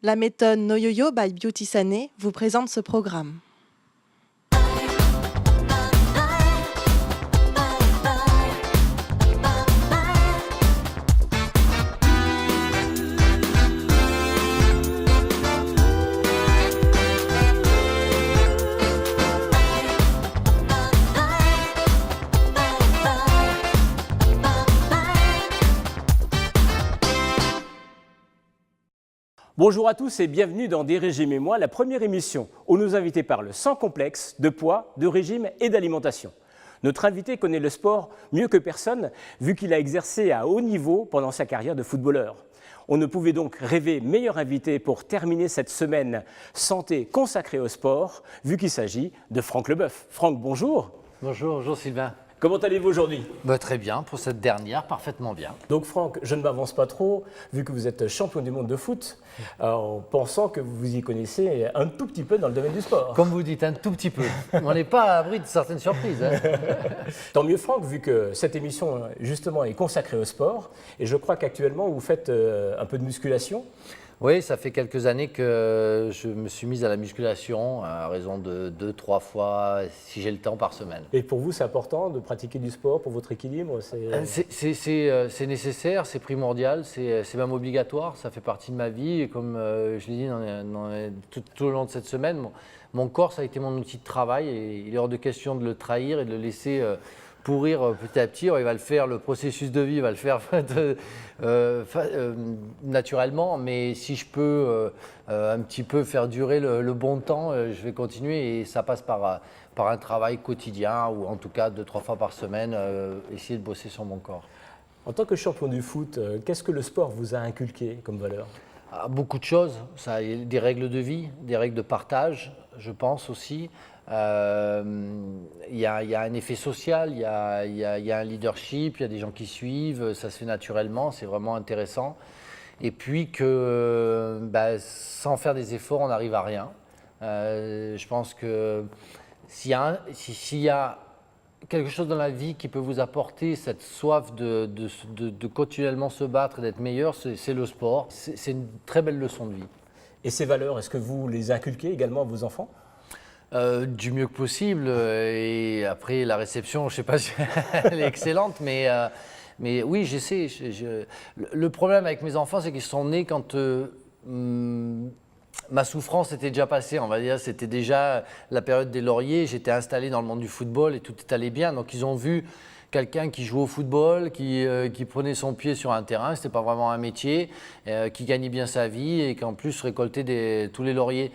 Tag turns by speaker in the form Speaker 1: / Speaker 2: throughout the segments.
Speaker 1: La méthode No Yo-Yo by Beauty Sané vous présente ce programme.
Speaker 2: Bonjour à tous et bienvenue dans Des régimes et moi, la première émission où nos invités parlent sans complexe de poids, de régime et d'alimentation. Notre invité connaît le sport mieux que personne vu qu'il a exercé à haut niveau pendant sa carrière de footballeur. On ne pouvait donc rêver meilleur invité pour terminer cette semaine santé consacrée au sport vu qu'il s'agit de Franck Leboeuf. Franck, bonjour.
Speaker 3: Bonjour Sylvain.
Speaker 2: Comment allez-vous aujourd'hui ?
Speaker 3: Très bien, pour cette dernière, parfaitement bien.
Speaker 2: Donc Franck, je ne m'avance pas trop, vu que vous êtes champion du monde de foot, en pensant que vous y connaissez un tout petit peu dans le domaine du sport.
Speaker 3: Comme vous dites, un tout petit peu. On n'est pas à l'abri de certaines surprises.
Speaker 2: Tant mieux Franck, vu que cette émission justement est consacrée au sport, et je crois qu'actuellement vous faites un peu de musculation.
Speaker 3: Oui, ça fait quelques années que je me suis mise à la musculation à raison de 2-3 fois, si j'ai le temps, par semaine.
Speaker 2: Et pour vous, c'est important de pratiquer du sport pour votre équilibre ?
Speaker 3: C'est nécessaire, c'est primordial, c'est même obligatoire, ça fait partie de ma vie. Et comme je l'ai dit tout au long de cette semaine, mon corps, ça a été mon outil de travail et il est hors de question de le trahir et de le laisser pourrir petit à petit. Il va le faire, le processus de vie, il va le faire naturellement, mais si je peux un petit peu faire durer le bon temps, je vais continuer et ça passe par un travail quotidien ou en tout cas 2-3 fois par semaine, essayer de bosser sur mon corps.
Speaker 2: En tant que champion du foot, qu'est-ce que le sport vous a inculqué comme valeur ?
Speaker 3: Beaucoup de choses, ça, des règles de vie, des règles de partage, je pense aussi. Il y a un effet social, il y a un leadership, il y a des gens qui suivent, ça se fait naturellement, c'est vraiment intéressant. Et puis que sans faire des efforts, on n'arrive à rien. Je pense que s'il y a quelque chose dans la vie qui peut vous apporter cette soif de continuellement se battre et d'être meilleur, c'est le sport. C'est une très belle leçon de vie. Et
Speaker 2: ces valeurs, est-ce que vous les inculquez également à vos enfants ?
Speaker 3: Du mieux que possible. Et après, la réception, je ne sais pas si elle est excellente, mais oui, j'essaie. Le problème avec mes enfants, c'est qu'ils sont nés quand ma souffrance était déjà passée, on va dire. C'était déjà la période des lauriers. J'étais installé dans le monde du football et tout allait bien. Donc, ils ont vu quelqu'un qui jouait au football, qui prenait son pied sur un terrain, ce n'était pas vraiment un métier, qui gagnait bien sa vie et qui en plus récoltait tous les lauriers.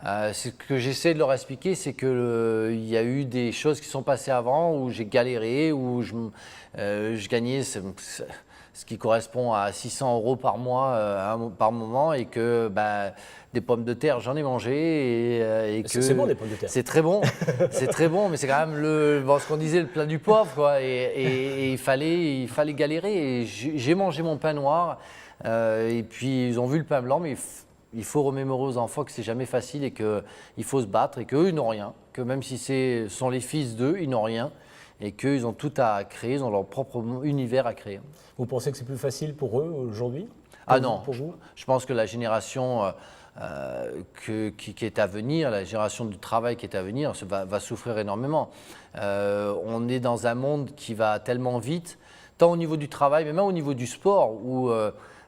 Speaker 3: Ce que j'essaie de leur expliquer, c'est qu'il y a eu des choses qui sont passées avant où j'ai galéré, où je gagnais ce qui correspond à 600 € par mois, par moment, et que des pommes de terre, j'en ai mangé. Et que
Speaker 2: c'est bon, les pommes de terre.
Speaker 3: C'est très bon, c'est très bon, mais c'est quand même ce qu'on disait, le plat du pauvre, quoi. Et il fallait galérer. Et j'ai mangé mon pain noir, et puis ils ont vu le pain blanc, mais il faut remémorer aux enfants que c'est jamais facile et qu'il faut se battre et qu'eux, ils n'ont rien. Que même si ce sont les fils d'eux, ils n'ont rien et qu'ils ont tout à créer, ils ont leur propre univers à créer.
Speaker 2: Vous pensez que c'est plus facile pour eux aujourd'hui ?
Speaker 3: Non, pour vous ? Je pense que la génération qui est à venir, la génération du travail qui est à venir, va souffrir énormément. On est dans un monde qui va tellement vite, tant au niveau du travail, mais même au niveau du sport, où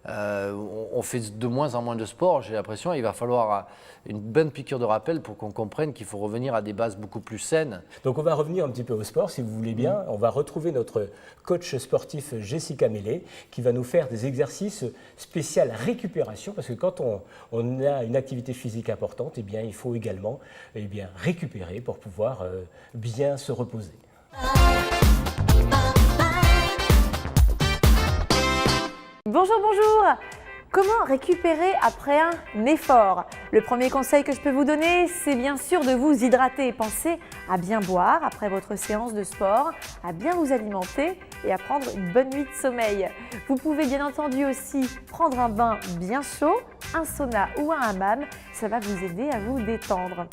Speaker 3: on fait de moins en moins de sport, j'ai l'impression. Il va falloir une bonne piqûre de rappel pour qu'on comprenne qu'il faut revenir à des bases beaucoup plus saines.
Speaker 2: Donc on va revenir un petit peu au sport, si vous voulez bien. On va retrouver notre coach sportif Jessica Mellet qui va nous faire des exercices spéciaux récupération, parce que quand on a une activité physique importante, eh bien, il faut également récupérer pour pouvoir bien se reposer.
Speaker 4: Bonjour, bonjour! Comment récupérer après un effort? Le premier conseil que je peux vous donner, c'est bien sûr de vous hydrater. Pensez à bien boire après votre séance de sport, à bien vous alimenter et à prendre une bonne nuit de sommeil. Vous pouvez bien entendu aussi prendre un bain bien chaud, un sauna ou un hammam, ça va vous aider à vous détendre.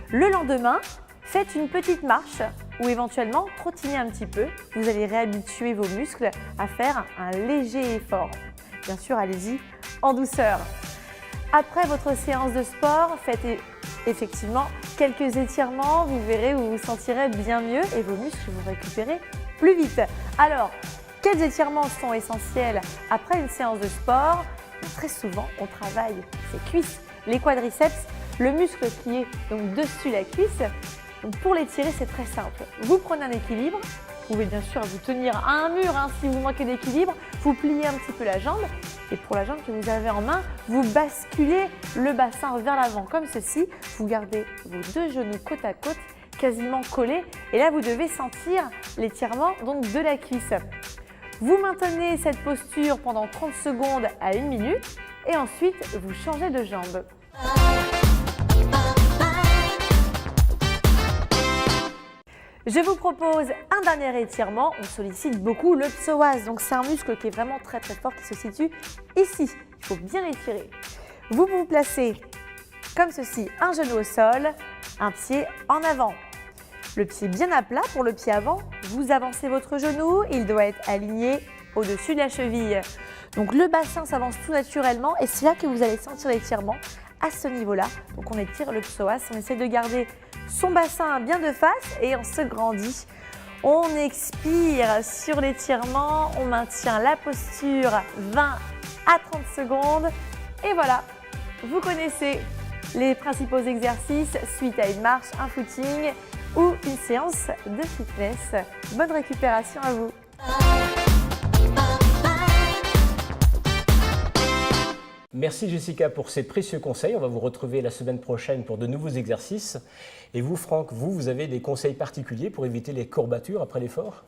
Speaker 4: Le lendemain, faites une petite marche ou éventuellement trottiner un petit peu. Vous allez réhabituer vos muscles à faire un léger effort. Bien sûr, allez-y en douceur. Après votre séance de sport, faites effectivement quelques étirements. Vous verrez, vous vous sentirez bien mieux et vos muscles vont récupérer plus vite. Alors, quels étirements sont essentiels après une séance de sport? Très souvent, on travaille ses cuisses, les quadriceps, le muscle qui est donc dessus la cuisse. Donc pour l'étirer, c'est très simple. Vous prenez un équilibre. Vous pouvez bien sûr vous tenir à un mur si vous manquez d'équilibre. Vous pliez un petit peu la jambe. Et pour la jambe que vous avez en main, vous basculez le bassin vers l'avant comme ceci. Vous gardez vos deux genoux côte à côte, quasiment collés. Et là, vous devez sentir l'étirement donc de la cuisse. Vous maintenez cette posture pendant 30 secondes à 1 minute et ensuite vous changez de jambe. Je vous propose un dernier étirement. On sollicite beaucoup le psoas, donc c'est un muscle qui est vraiment très fort qui se situe ici. Il faut bien l'étirer. Vous vous placez comme ceci, un genou au sol, un pied en avant. Le pied bien à plat pour le pied avant, vous avancez votre genou, il doit être aligné au-dessus de la cheville. Donc le bassin s'avance tout naturellement et c'est là que vous allez sentir l'étirement à ce niveau-là. Donc on étire le psoas, on essaie de garder son bassin bien de face et on se grandit. On expire sur l'étirement, on maintient la posture 20 à 30 secondes et voilà, vous connaissez les principaux exercices suite à une marche, un footing ou une séance de fitness. Bonne récupération à vous.
Speaker 2: Merci Jessica pour ces précieux conseils. On va vous retrouver la semaine prochaine pour de nouveaux exercices. Et vous, Franck, vous avez des conseils particuliers pour éviter les courbatures après l'effort?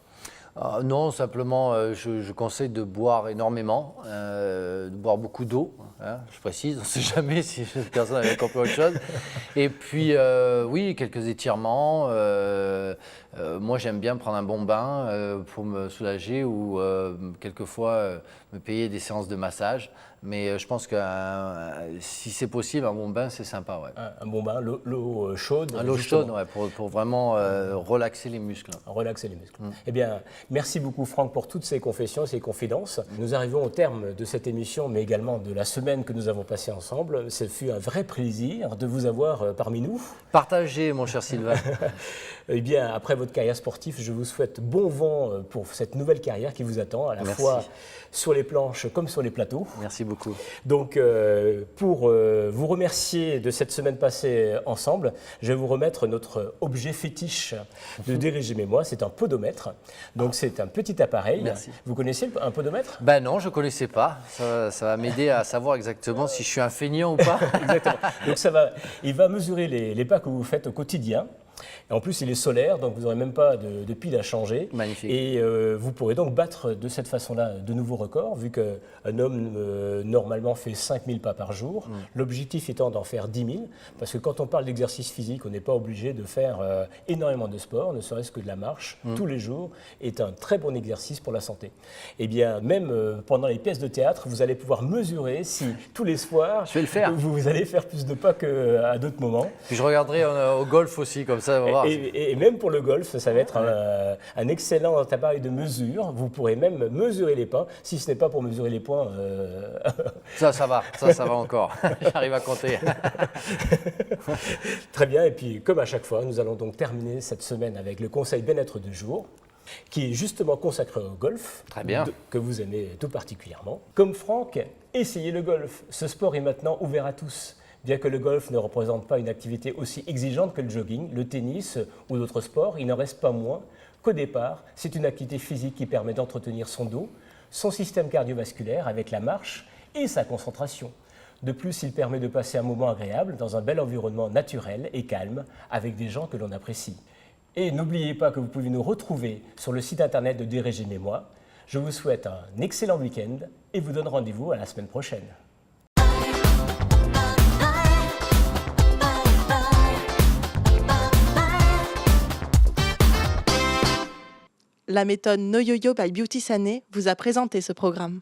Speaker 3: Non, simplement, je conseille de boire énormément, de boire beaucoup d'eau. Hein, je précise, on ne sait jamais si personne avait compris autre chose. Et puis, oui, quelques étirements. Moi, j'aime bien prendre un bon bain pour me soulager ou quelquefois me payer des séances de massage. Mais je pense que si c'est possible, un bon bain, c'est sympa. Ouais.
Speaker 2: Un bon bain, l'eau chaude.
Speaker 3: L'eau chaude, ouais, pour vraiment relaxer les muscles.
Speaker 2: Relaxer les muscles. Eh bien, merci beaucoup Franck pour toutes ces confessions, ces confidences. Nous arrivons au terme de cette émission, mais également de la semaine que nous avons passée ensemble. Ce fut un vrai plaisir de vous avoir parmi nous.
Speaker 3: Partagez, mon cher Sylvain.
Speaker 2: Eh bien, après votre carrière sportive, je vous souhaite bon vent pour cette nouvelle carrière qui vous attend, à la fois sur les planches comme sur les plateaux.
Speaker 3: Merci beaucoup.
Speaker 2: Donc, pour vous remercier de cette semaine passée ensemble, je vais vous remettre notre objet fétiche de Dérégime et moi. C'est un podomètre. Donc, c'est un petit appareil.
Speaker 3: Merci.
Speaker 2: Vous connaissez un podomètre?
Speaker 3: Ben non, je ne connaissais pas. Ça va m'aider à savoir exactement si je suis un feignant ou pas.
Speaker 2: Exactement. Donc, il va mesurer les pas que vous faites au quotidien. Et en plus, il est solaire, donc vous n'aurez même pas de pile à changer.
Speaker 3: Magnifique.
Speaker 2: Et vous pourrez donc battre de cette façon-là de nouveaux records, vu qu'un homme normalement fait 5000 pas par jour. L'objectif étant d'en faire 10 000, parce que quand on parle d'exercice physique, on n'est pas obligé de faire énormément de sport, ne serait-ce que de la marche tous les jours, est un très bon exercice pour la santé. Et bien, même pendant les pièces de théâtre, vous allez pouvoir mesurer si tous les soirs,
Speaker 3: je vais le faire.
Speaker 2: Vous allez faire plus de pas qu'à d'autres moments.
Speaker 3: Puis je regarderai au golf aussi, comme ça, on va voir.
Speaker 2: Et même pour le golf, ça va être un excellent appareil de mesure. Vous pourrez même mesurer les pas, si ce n'est pas pour mesurer les points.
Speaker 3: Ça va encore. J'arrive à compter.
Speaker 2: Très bien, et puis comme à chaque fois, nous allons donc terminer cette semaine avec le conseil bien-être du jour, qui est justement consacré au golf,
Speaker 3: Très bien.
Speaker 2: Que vous aimez tout particulièrement. Comme Franck, essayez le golf. Ce sport est maintenant ouvert à tous. Bien que le golf ne représente pas une activité aussi exigeante que le jogging, le tennis ou d'autres sports, il n'en reste pas moins qu'au départ, c'est une activité physique qui permet d'entretenir son dos, son système cardiovasculaire avec la marche et sa concentration. De plus, il permet de passer un moment agréable dans un bel environnement naturel et calme avec des gens que l'on apprécie. Et n'oubliez pas que vous pouvez nous retrouver sur le site internet de Dérégime et moi. Je vous souhaite un excellent week-end et vous donne rendez-vous à la semaine prochaine.
Speaker 1: La méthode No Yo-Yo by Beauty Sané vous a présenté ce programme.